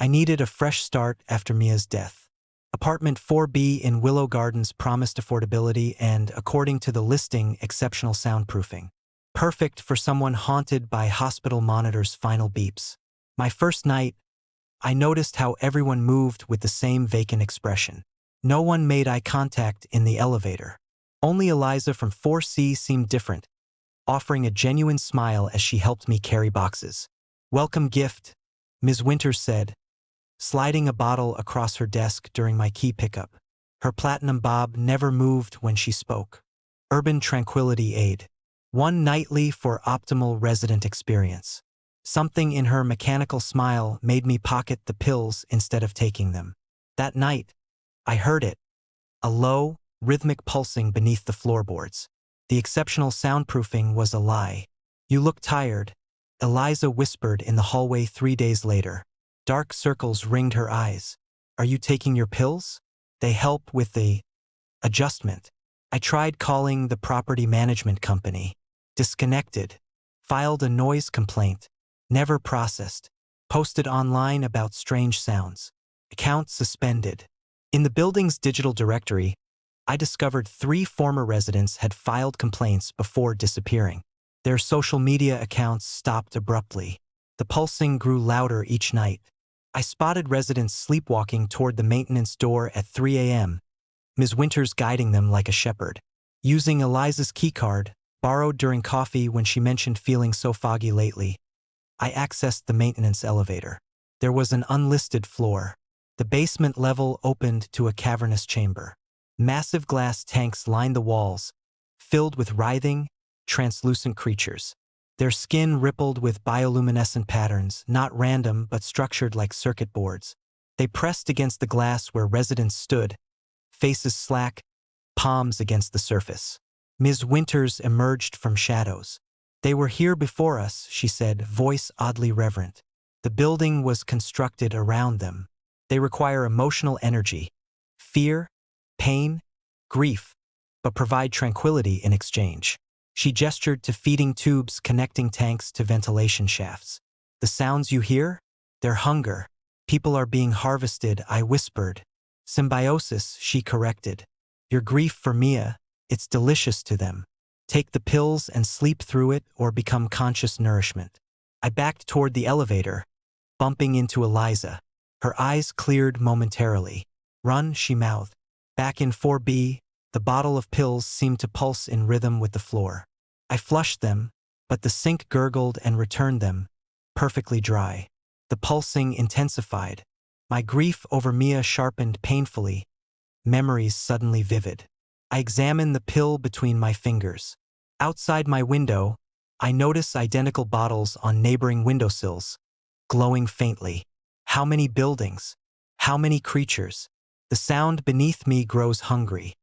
I needed a fresh start after Mia's death. Apartment 4B in Willow Gardens promised affordability and, according to the listing, exceptional soundproofing. Perfect for someone haunted by hospital monitors' final beeps. My first night, I noticed how everyone moved with the same vacant expression. No one made eye contact in the elevator. Only Eliza from 4C seemed different, offering a genuine smile as she helped me carry boxes. "Welcome gift," Ms. Winters said, sliding a bottle across her desk during my key pickup. Her platinum bob never moved when she spoke. Urban Tranquility Aid. One nightly for optimal resident experience. Something in her mechanical smile made me pocket the pills instead of taking them. That night, I heard it. A low, rhythmic pulsing beneath the floorboards. The exceptional soundproofing was a lie. "You look tired," Eliza whispered in the hallway 3 days later. Dark circles ringed her eyes. "Are you taking your pills? They help with the adjustment." I tried calling the property management company. Disconnected. Filed a noise complaint. Never processed. Posted online about strange sounds. Account suspended. In the building's digital directory, I discovered 3 former residents had filed complaints before disappearing. Their social media accounts stopped abruptly. The pulsing grew louder each night. I spotted residents sleepwalking toward the maintenance door at 3 a.m., Ms. Winters guiding them like a shepherd. Using Eliza's keycard, borrowed during coffee when she mentioned feeling so foggy lately, I accessed the maintenance elevator. There was an unlisted floor. The basement level opened to a cavernous chamber. Massive glass tanks lined the walls, filled with writhing, translucent creatures. Their skin rippled with bioluminescent patterns, not random but structured like circuit boards. They pressed against the glass where residents stood, faces slack, palms against the surface. Ms. Winters emerged from shadows. "They were here before us," she said, voice oddly reverent. "The building was constructed around them. They require emotional energy, fear, pain, grief, but provide tranquility in exchange." She gestured to feeding tubes connecting tanks to ventilation shafts. "The sounds you hear? They're hunger. People are being harvested," I whispered. "Symbiosis," she corrected. "Your grief for Mia, it's delicious to them. Take the pills and sleep through it or become conscious nourishment." I backed toward the elevator, bumping into Eliza. Her eyes cleared momentarily. "Run," she mouthed. Back in 4B, the bottle of pills seemed to pulse in rhythm with the floor. I flushed them, but the sink gurgled and returned them, perfectly dry. The pulsing intensified. My grief over Mia sharpened painfully, memories suddenly vivid. I examined the pill between my fingers. Outside my window, I noticed identical bottles on neighboring windowsills, glowing faintly. How many buildings? How many creatures? The sound beneath me grows hungry.